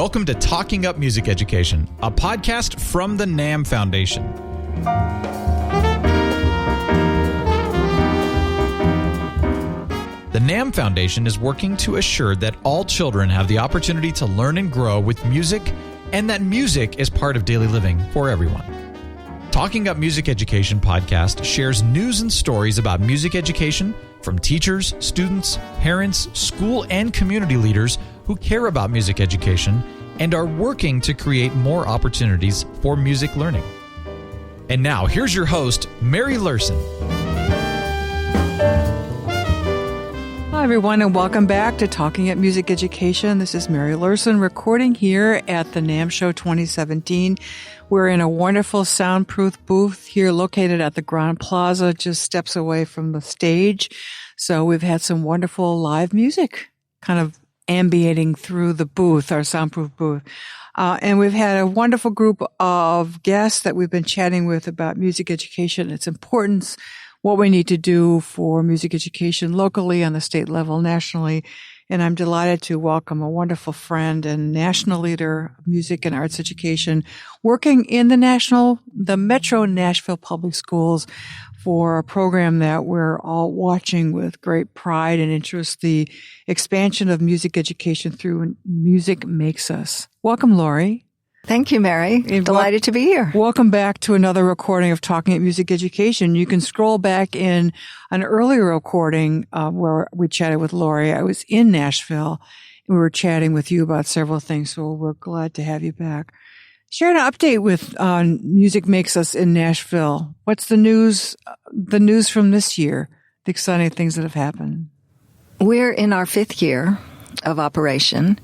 Welcome to Talking Up Music Education, a podcast from the NAMM Foundation. The NAMM Foundation is working to assure that all children have the opportunity to learn and grow with music, and that music is part of daily living for everyone. Talking Up Music Education podcast shares news and stories about music education from teachers, students, parents, school, and community leaders who care about music education and are working to create more opportunities for music learning. And now, here's your host, Mary Lerson. Hi, everyone, and welcome back to Talking Up Music Education. This is Mary Lerson recording here at the NAMM Show 2017. We're in a wonderful soundproof booth here located at the Grand Plaza, just steps away from the stage. So we've had some wonderful live music kind of ambiating through the booth, our soundproof booth. And we've had a wonderful group of guests that we've been chatting with about music education, its importance, what we need to do for music education locally, on the state level, nationally. And I'm delighted to welcome a wonderful friend and national leader of music and arts education working in the Metro Nashville Public Schools for a program that we're all watching with great pride and interest, the expansion of music education through Music Makes Us. Welcome, Laurie. Thank you, Mary. Delighted to be here. Welcome back to another recording of Talking at Music Education. You can scroll back in an earlier recording where we chatted with Laurie. I was in Nashville, and we were chatting with you about several things, so we're glad to have you back. Share an update with Music Makes Us in Nashville. What's the news from this year, the exciting things that have happened? We're in our 5th year of operation.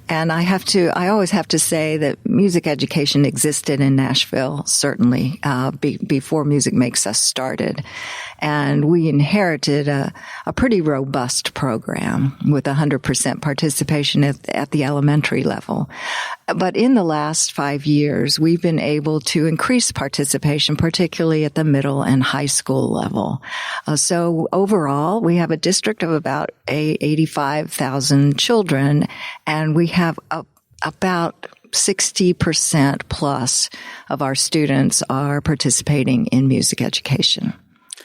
And I always have to say that music education existed in Nashville, certainly, before Music Makes Us started. And we inherited a pretty robust program with 100% participation at the elementary level. But in the last 5 years, we've been able to increase participation, particularly at the middle and high school level. So overall, we have a district of about 85,000 children, and we have about 60% plus of our students are participating in music education.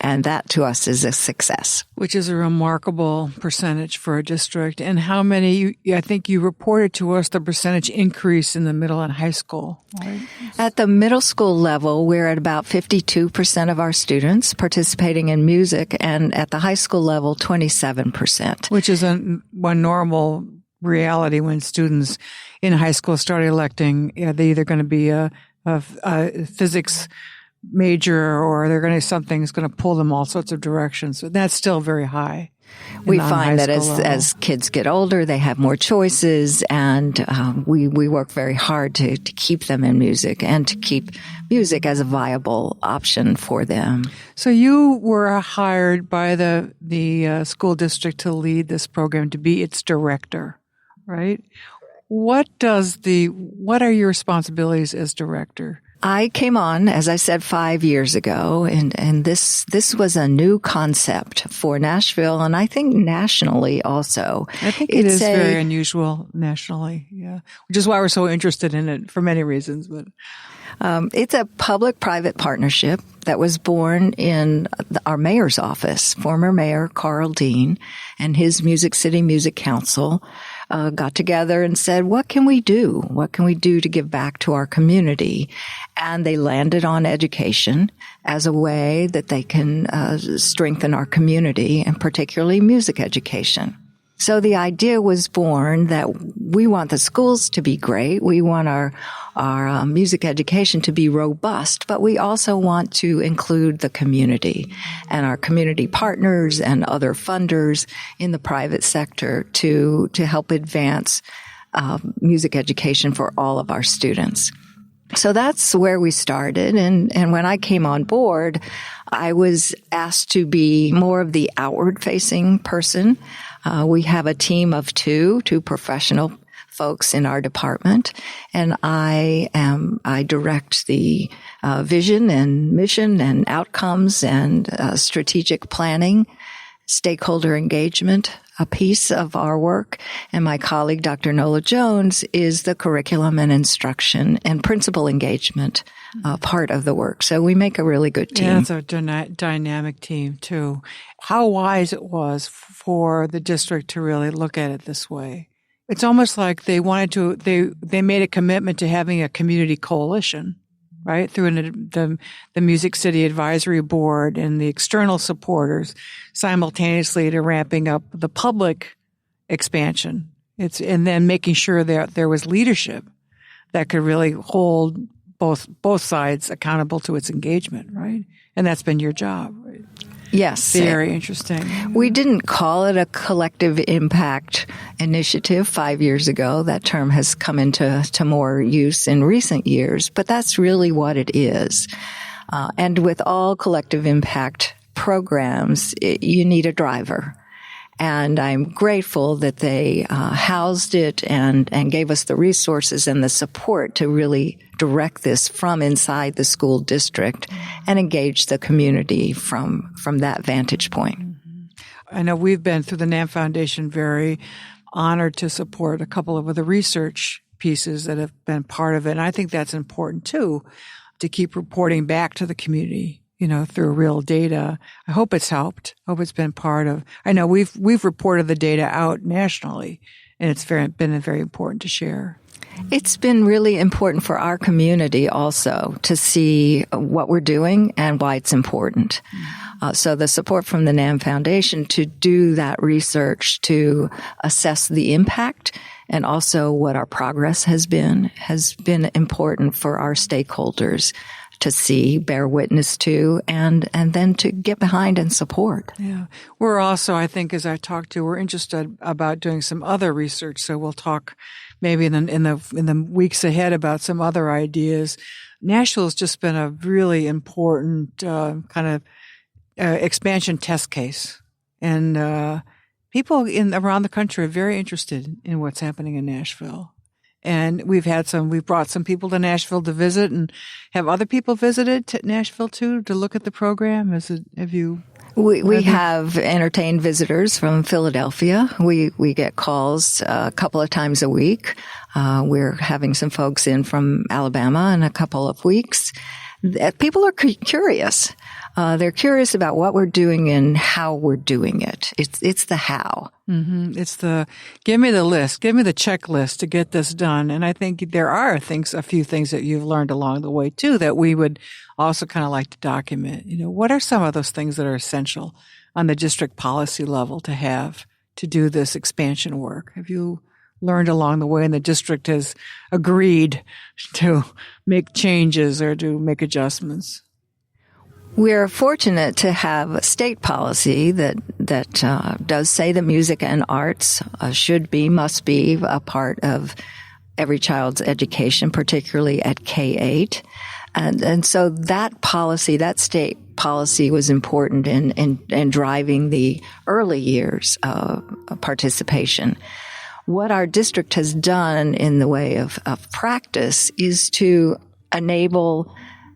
And that to us is a success. Which is a remarkable percentage for a district. And how many, I think you reported to us the percentage increase in the middle and high school, right? At the middle school level, we're at about 52% of our students participating in music, and at the high school level, 27%. Which is one normal reality when students in high school start electing. They're either going to be a physics major, or they're going to something's going to pull them all sorts of directions. So that's still very high. We find that as kids get older, they have more choices, and we work very hard to keep them in music and to keep music as a viable option for them. So you were hired by the school district to lead this program, to be its director, right? What are your responsibilities as director? I came on, as I said, 5 years ago, and this was a new concept for Nashville, and I think nationally also. I think it is very unusual nationally, yeah, which is why we're so interested in it for many reasons. But it's a public-private partnership that was born in our mayor's office. Former Mayor Carl Dean and his Music City Music Council got together and said, what can we do? What can we do to give back to our community? And they landed on education as a way that they can strengthen our community, and particularly music education. So the idea was born that we want the schools to be great. We want our music education to be robust, but we also want to include the community and our community partners and other funders in the private sector to help advance music education for all of our students. So that's where we started. And when I came on board, I was asked to be more of the outward-facing person. We have a team of two professional folks in our department, and I direct the vision and mission and outcomes and strategic planning, stakeholder engagement a piece of our work, and my colleague, Dr. Nola Jones, is the curriculum and instruction and principal engagement part of the work. So we make a really good team. Yeah, it's a dynamic team, too. How wise it was for the district to really look at it this way. It's almost like they made a commitment to having a community coalition, right, through the Music City Advisory Board and the external supporters, simultaneously to ramping up the public expansion. And then making sure that there was leadership that could really hold both sides accountable to its engagement, right? And that's been your job, right? Yes. Very interesting. We didn't call it a collective impact initiative 5 years ago. That term has come into more use in recent years, but that's really what it is. And with all collective impact programs, you need a driver. And I'm grateful that they housed it and gave us the resources and the support to really direct this from inside the school district and engage the community from that vantage point. I know we've been, through the NAM Foundation, very honored to support a couple of the research pieces that have been part of it. And I think that's important, too, to keep reporting back to the community, through real data. I hope it's helped. I hope it's been part of. I know we've reported the data out nationally, and it's been very important to share. It's been really important for our community also to see what we're doing and why it's important. So the support from the NAM Foundation to do that research, to assess the impact and also what our progress has been important for our stakeholders to see, bear witness to, and then to get behind and support. Yeah. We're also, I think, as I talked to, we're interested about doing some other research. So we'll talk maybe in the weeks ahead about some other ideas. Nashville's just been a really important kind of expansion test case. And people around the country are very interested in what's happening in Nashville. And we've brought some people to Nashville to visit, and have other people visited to Nashville too to look at the program? We have entertained visitors from Philadelphia. We get calls a couple of times a week. We're having some folks in from Alabama in a couple of weeks. People are curious. They're curious about what we're doing and how we're doing it. It's the how. Mm-hmm. It's give me the list, give me the checklist to get this done. And I think there are a few things that you've learned along the way too that we would also kind of like to document. What are some of those things that are essential on the district policy level to have to do this expansion work? Have you learned along the way and the district has agreed to make changes or to make adjustments? We're fortunate to have a state policy that does say that music and arts must be a part of every child's education, particularly at K-8. And so that policy, that state policy was important in driving the early years of participation. What our district has done in the way of practice is to enable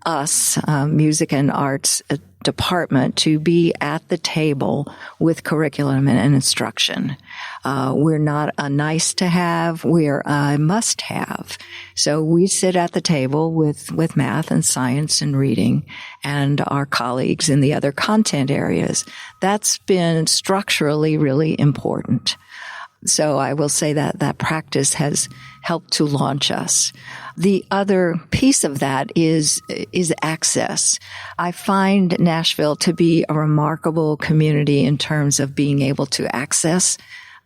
us, music and arts department, to be at the table with curriculum and instruction. We're not a nice to have, we're a must have. So we sit at the table with math and science and reading and our colleagues in the other content areas. That's been structurally really important. So I will say that practice has helped to launch us. The other piece of that is access. I find Nashville to be a remarkable community in terms of being able to access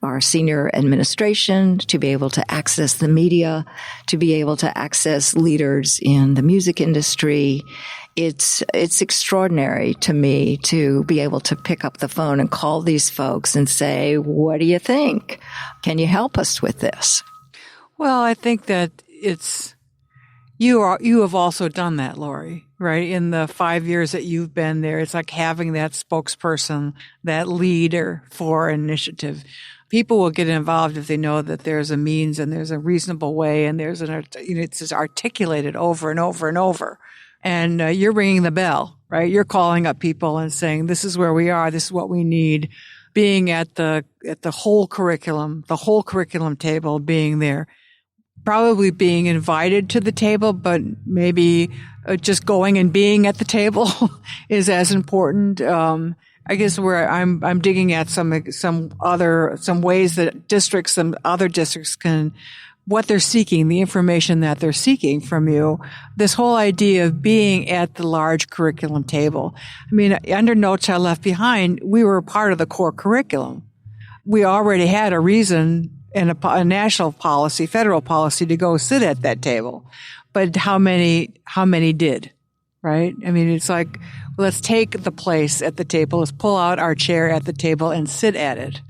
our senior administration, to be able to access the media, to be able to access leaders in the music industry. It's extraordinary to me to be able to pick up the phone and call these folks and say, what do you think? Can you help us with this? Well, I think that you have also done that, Laurie, right? In the 5 years that you've been there, it's like having that spokesperson, that leader for an initiative. People will get involved if they know that there's a means and there's a reasonable way and it's just articulated over and over and over. And you're ringing the bell, right? You're calling up people and saying, this is where we are. This is what we need. being at the whole curriculum table, being there, probably being invited to the table, but maybe just going and being at the table is as important. I guess where I'm digging at some ways that some other districts can, what they're seeking, the information that they're seeking from you. This whole idea of being at the large curriculum table. I mean, under No Child Left Behind, we were part of the core curriculum. We already had a reason and a national policy, federal policy to go sit at that table. But how many did, right? I mean, it's like, let's take the place at the table. Let's pull out our chair at the table and sit at it.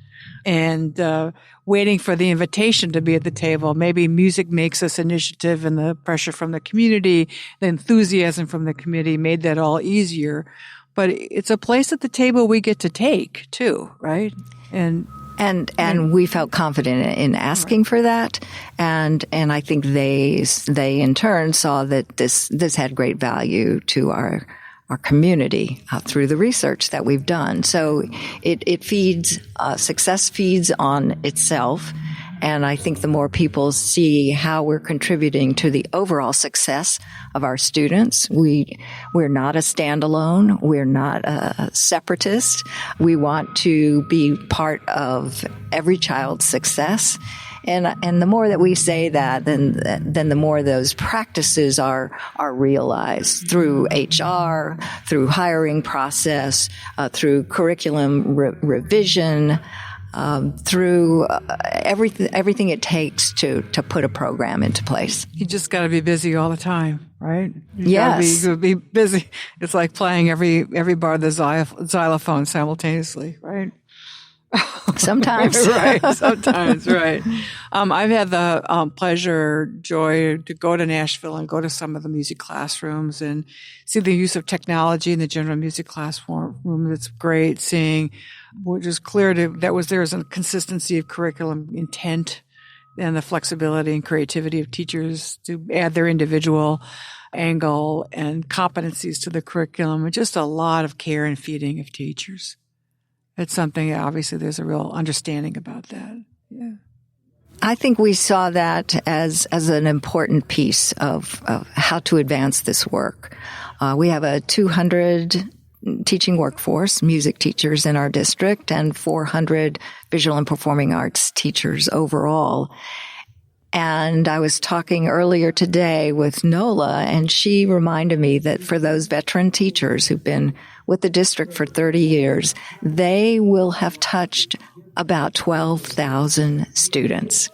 And waiting for the invitation to be at the table. Maybe music makes us initiative, and the pressure from the community, the enthusiasm from the community made that all easier. But it's a place at the table we get to take too, right? And we felt confident in asking for that, and I think they in turn saw that this had great value to our community through the research that we've done. So it feeds, success feeds on itself. And I think the more people see how we're contributing to the overall success of our students, we're not a standalone. We're not a separatist. We want to be part of every child's success. And the more that we say that, then the more those practices are realized through HR, through hiring process, through curriculum revision, through everything it takes to put a program into place. You just got to be busy all the time, right? Yes. You gotta be busy. It's like playing every bar of the xylophone simultaneously, right? Sometimes. Right. Sometimes, right. I've had the joy to go to Nashville and go to some of the music classrooms and see the use of technology in the general music classroom. It's great seeing what is clear there's a consistency of curriculum intent and the flexibility and creativity of teachers to add their individual angle and competencies to the curriculum, and just a lot of care and feeding of teachers. It's something, obviously, there's a real understanding about that. Yeah. I think we saw that as an important piece of how to advance this work. We have a 200 teaching workforce, music teachers in our district, and 400 visual and performing arts teachers overall. And I was talking earlier today with Nola, and she reminded me that for those veteran teachers who've been with the district for 30 years, they will have touched about 12,000 students.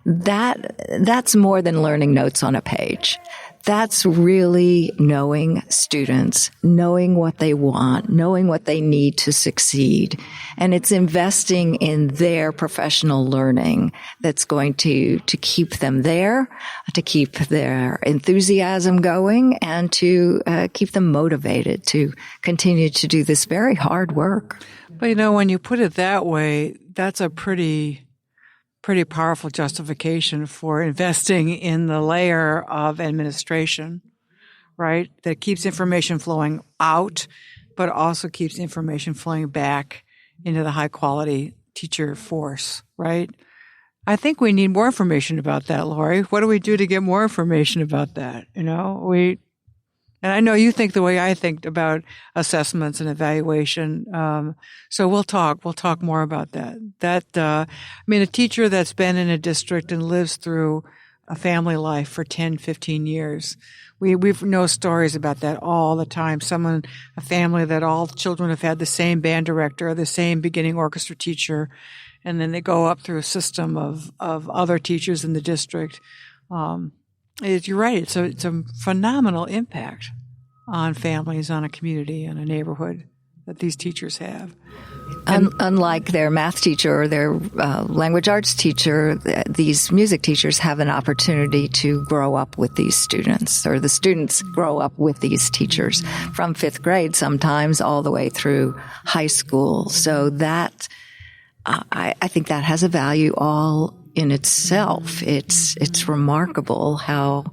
That's more than learning notes on a page. That's really knowing students, knowing what they want, knowing what they need to succeed. And it's investing in their professional learning that's going to keep them there, to keep their enthusiasm going, and to keep them motivated to continue to do this very hard work. But, when you put it that way, that's a pretty powerful justification for investing in the layer of administration, right? That keeps information flowing out, but also keeps information flowing back into the high quality teacher force, right? I think we need more information about that, Laurie. What do we do to get more information about that? And I know you think the way I think about assessments and evaluation. So we'll talk more about that. A teacher that's been in a district and lives through a family life for 10, 15 years. We've know stories about that all the time. A family that all children have had the same band director or the same beginning orchestra teacher. And then they go up through a system of other teachers in the district. You're right. It's a phenomenal impact on families, on a community, on a neighborhood that these teachers have. Unlike their math teacher or their language arts teacher, these music teachers have an opportunity to grow up with these students, or the students grow up with these teachers from 5th grade sometimes all the way through high school. So that, I think that has a value all in itself. It's remarkable how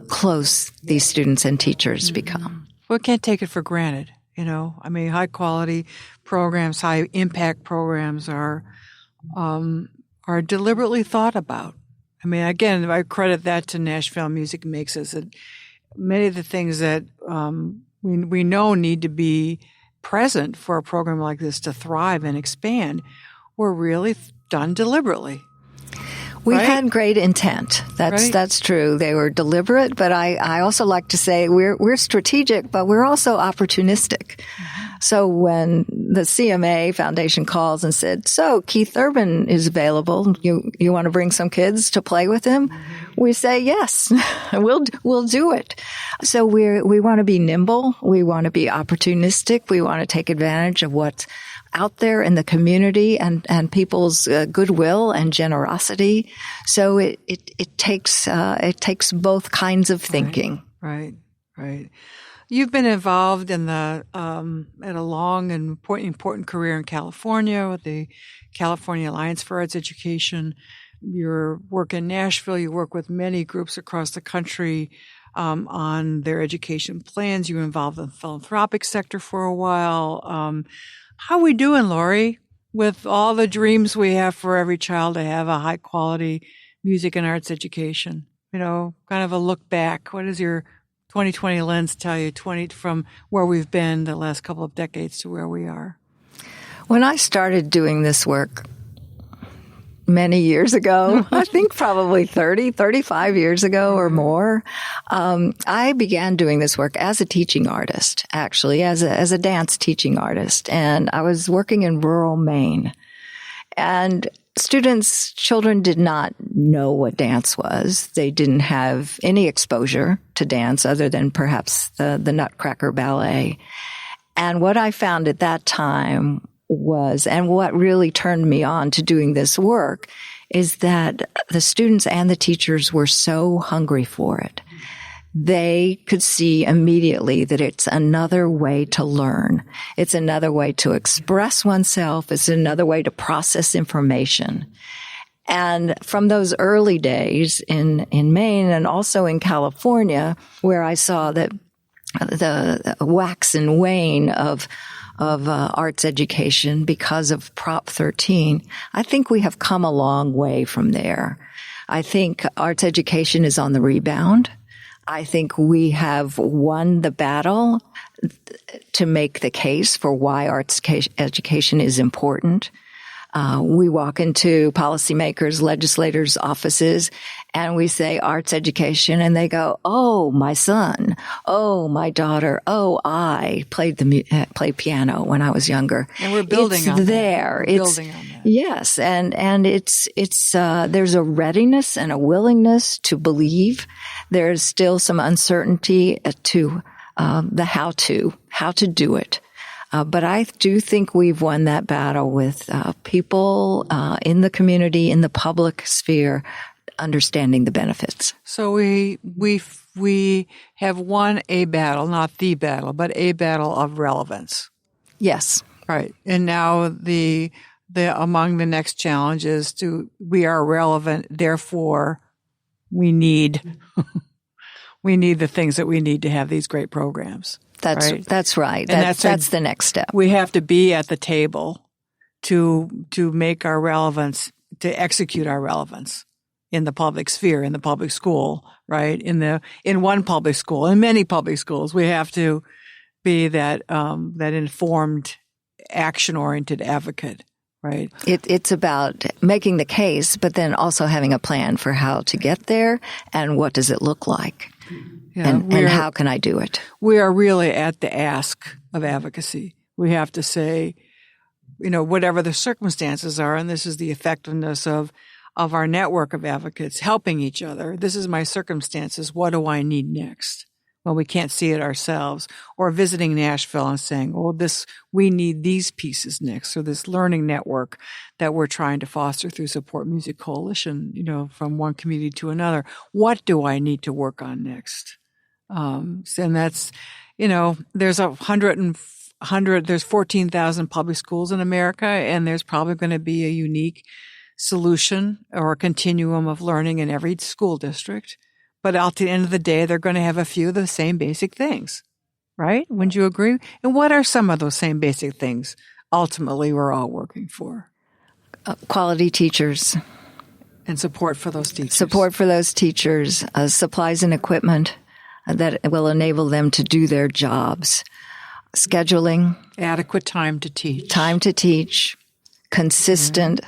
close these students and teachers become. We can't take it for granted. High quality programs, high impact programs are deliberately thought about. Again, I credit that to Nashville Music Makes. That many of the things that we know need to be present for a program like this to thrive and expand were really done deliberately. We right? had great intent. That's true. They were deliberate, but I also like to say we're strategic, but we're also opportunistic. Mm-hmm. So when the CMA Foundation calls and said, "So Keith Urban is available. You want to bring some kids to play with him?" Mm-hmm. We say yes. we'll do it. So we want to be nimble. We want to be opportunistic. We want to take advantage of what's out there in the community and people's goodwill and generosity. So it takes both kinds of thinking. Right. You've been involved in at a long and important career in California with the California Alliance for Arts Education. Your work in Nashville. You work with many groups across the country on their education plans. You were involved in the philanthropic sector for a while. How are we doing, Laurie, with all the dreams we have for every child to have a high quality music and arts education? Kind of a look back. What does your 2020 lens tell you, from where we've been the last couple of decades to where we are? When I started doing this work many years ago, I think probably 35 years ago or more, I began doing this work as a teaching artist, actually, as a dance teaching artist. And I was working in rural Maine. And children did not know what dance was. They didn't have any exposure to dance other than perhaps the Nutcracker Ballet. And what I found at that time was, and what really turned me on to doing this work, is that the students and the teachers were so hungry for it. They could see immediately that it's another way to learn. It's another way to express oneself. It's another way to process information. And from those early days in Maine and also in California, where I saw that the wax and wane of arts education because of Prop 13, I think we have come a long way from there. I think arts education is on the rebound. I think we have won the battle to make the case for why arts education is important. We walk into policymakers, legislators' offices, and we say arts education, and they go, "Oh, my son. Oh, my daughter. Oh, I played piano when I was younger." And we're building on there. That. Building on that. Yes, and it's there's a readiness and a willingness to believe. There's still some uncertainty to the how to do it. But I do think we've won that battle with people in the community, in the public sphere, understanding the benefits. So we have won a battle, not the battle, but a battle of relevance. Yes. Right. And now the among the next challenges we are relevant, therefore we need the things that we need to have these great programs. That's right. That's the next step. We have to be at the table to make our relevance, to execute our relevance in the public sphere, in the public school, right? In one public school, in many public schools, we have to be that informed, action-oriented advocate, right? It's about making the case, but then also having a plan for how to get there and what does it look like. Yeah, and how can I do it? We are really at the ask of advocacy. We have to say, whatever the circumstances are, and this is the effectiveness of our network of advocates helping each other. This is my circumstances. What do I need next? Well, we can't see it ourselves. Or visiting Nashville and saying, we need these pieces next. So this learning network that we're trying to foster through Support Music Coalition, from one community to another. What do I need to work on next? And that's, there's there's 14,000 public schools in America, and there's probably going to be a unique solution or a continuum of learning in every school district. But at the end of the day, they're going to have a few of the same basic things, right? Wouldn't you agree? And what are some of those same basic things ultimately we're all working for? Quality teachers. And support for those teachers. Support for those teachers, supplies and equipment that will enable them to do their jobs. Scheduling. Adequate time to teach. Time to teach. Consistent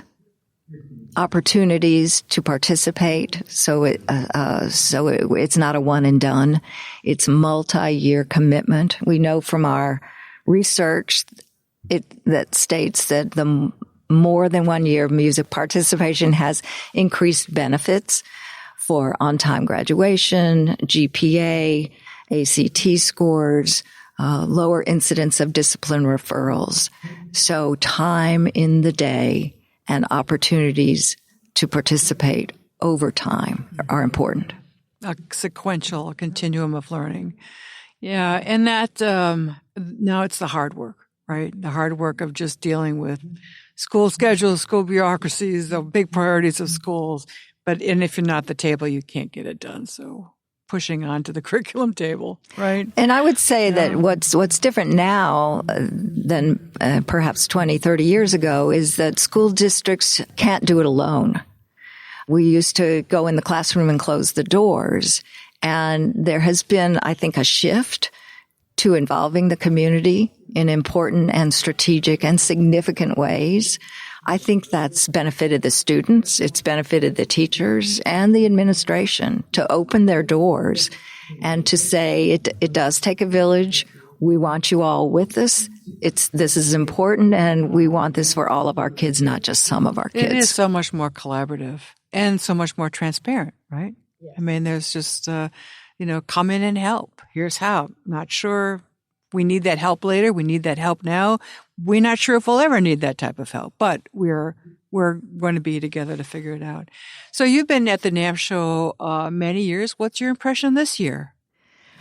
opportunities to participate. So it's not a one and done. It's multi-year commitment. We know from our research that states that the more than 1 year of music participation has increased benefits for on-time graduation, GPA, ACT scores, lower incidence of discipline referrals. So time in the day and opportunities to participate over time are important. A sequential continuum of learning. Yeah, and that now it's the hard work, right? The hard work of just dealing with school schedules, school bureaucracies, the big priorities of schools. And if you're not at the table, you can't get it done. So pushing on to the curriculum table, right? And I would say that what's different now than perhaps 20, 30 years ago is that school districts can't do it alone. We used to go in the classroom and close the doors. And there has been, I think, a shift to involving the community in important and strategic and significant ways. I think that's benefited the students, it's benefited the teachers and the administration to open their doors and to say it does take a village. We want you all with us. This is important, and we want this for all of our kids, not just some of our kids. It is so much more collaborative and so much more transparent, right? Yeah. I mean, there's just come in and help. Here's how. Not sure we need that help later. We need that help now. We're not sure if we'll ever need that type of help, but we're going to be together to figure it out. So you've been at the NAMM show many years. What's your impression this year?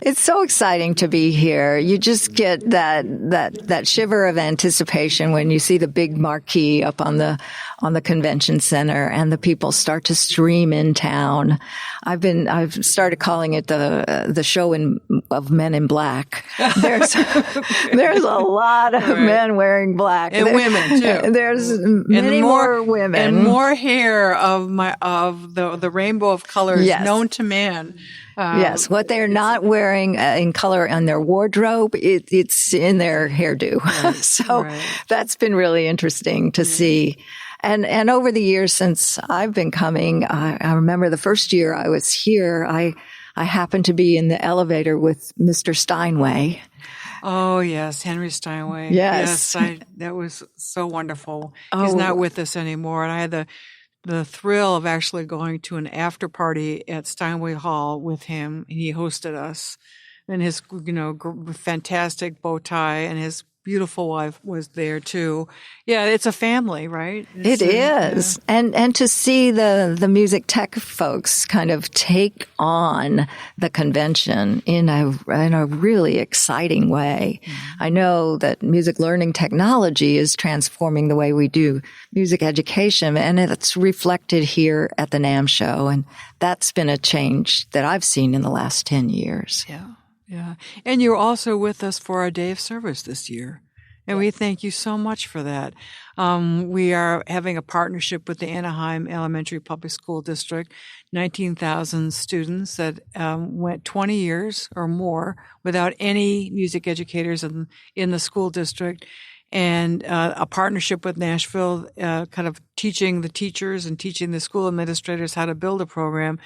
It's so exciting to be here. You just get that shiver of anticipation when you see the big marquee up on the convention center and the people start to stream in town. I've started calling it the show of men in black. There's a lot of men wearing black. And women too. There's many more women. And more hair of the rainbow of colors known to man. Yes, what they're not wearing in color on their wardrobe, it's in their hairdo. Right, so that's been really interesting to see. And over the years since I've been coming, I remember the first year I was here, I happened to be in the elevator with Mr. Steinway. Oh, yes, Henry Steinway. Yes. That was so wonderful. He's not with us anymore, and I had the thrill of actually going to an after party at Steinway Hall with him. He hosted us, and his, fantastic bow tie, and his beautiful wife was there too. Yeah, it's a family, right? It is. And to see the music tech folks kind of take on the convention in a really exciting way. Mm-hmm. I know that music learning technology is transforming the way we do music education, and it's reflected here at the NAMM show. And that's been a change that I've seen in the last 10 years. Yeah. Yeah. And you're also with us for our day of service this year. And we thank you so much for that. We are having a partnership with the Anaheim Elementary Public School District, 19,000 students that went 20 years or more without any music educators in the school district. And a partnership with Nashville, kind of teaching the teachers and teaching the school administrators how to build a program.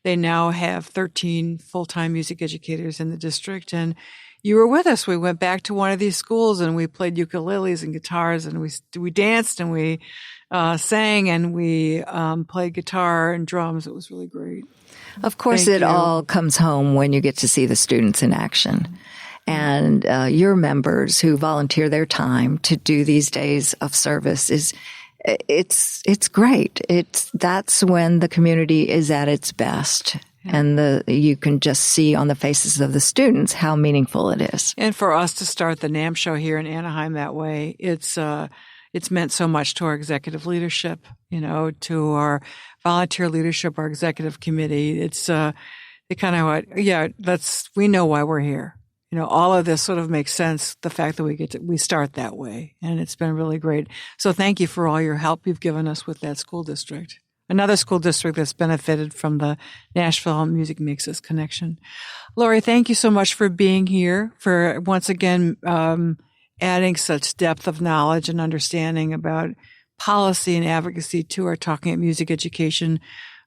They now have 13 full-time music educators in the district. And you were with us. We went back to one of these schools and we played ukuleles and guitars, and we danced and we sang and we played guitar and drums. It was really great. Of course, it all comes home when you get to see the students in action. And your members who volunteer their time to do these days of service it's great. That's when the community is at its best. Yeah. And you can just see on the faces of the students how meaningful it is. And for us to start the NAMM show here in Anaheim that way, it's meant so much to our executive leadership, to our volunteer leadership, our executive committee. It's we know why we're here. all of this sort of makes sense. The fact that we start that way, and it's been really great. So thank you for all your help you've given us with that school district. Another school district that's benefited from the Nashville Music Makes Us connection. Laurie, thank you so much for being here, for once again adding such depth of knowledge and understanding about policy and advocacy to our Talking at Music Education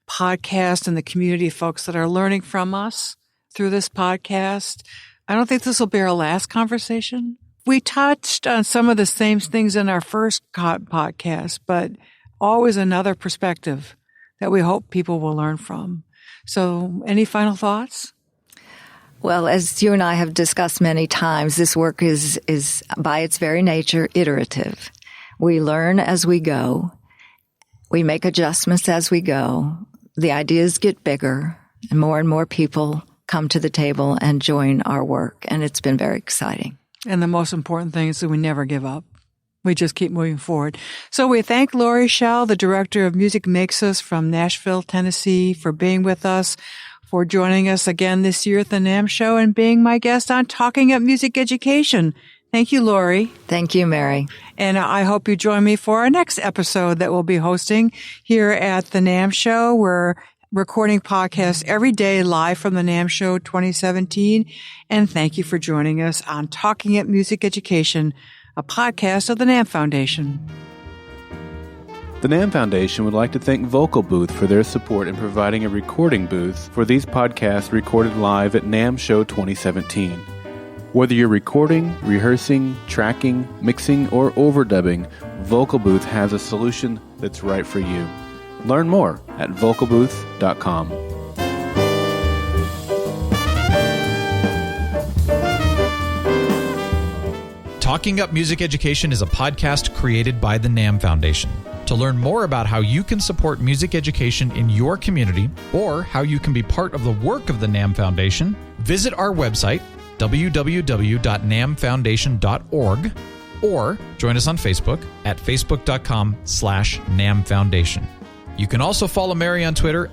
podcast and the community of folks that are learning from us through this podcast. I don't think this will be our last conversation. We touched on some of the same things in our first podcast, but always another perspective that we hope people will learn from. So any final thoughts? Well, as you and I have discussed many times, this work is by its very nature iterative. We learn as we go. We make adjustments as we go. The ideas get bigger, and more people come to the table and join our work. And it's been very exciting. And the most important thing is that we never give up. We just keep moving forward. So we thank Laurie Schell, the director of Music Makes Us from Nashville, Tennessee, for being with us, for joining us again this year at the NAMM Show, and being my guest on Talking Up Music Education. Thank you, Laurie. Thank you, Mary. And I hope you join me for our next episode that we'll be hosting here at the NAMM Show. We're recording podcasts every day live from the NAMM Show 2017. And thank you for joining us on Talking Up Music Education, a podcast of the NAMM Foundation. The NAMM Foundation would like to thank Vocal Booth for their support in providing a recording booth for these podcasts recorded live at NAMM Show 2017. Whether you're recording, rehearsing, tracking, mixing, or overdubbing, Vocal Booth has a solution that's right for you. Learn more at vocalbooth.com. Talking Up Music Education is a podcast created by the NAMM Foundation. To learn more about how you can support music education in your community or how you can be part of the work of the NAMM Foundation, visit our website, www.nammfoundation.org, or join us on Facebook at facebook.com/NAMM Foundation. You can also follow Mary on Twitter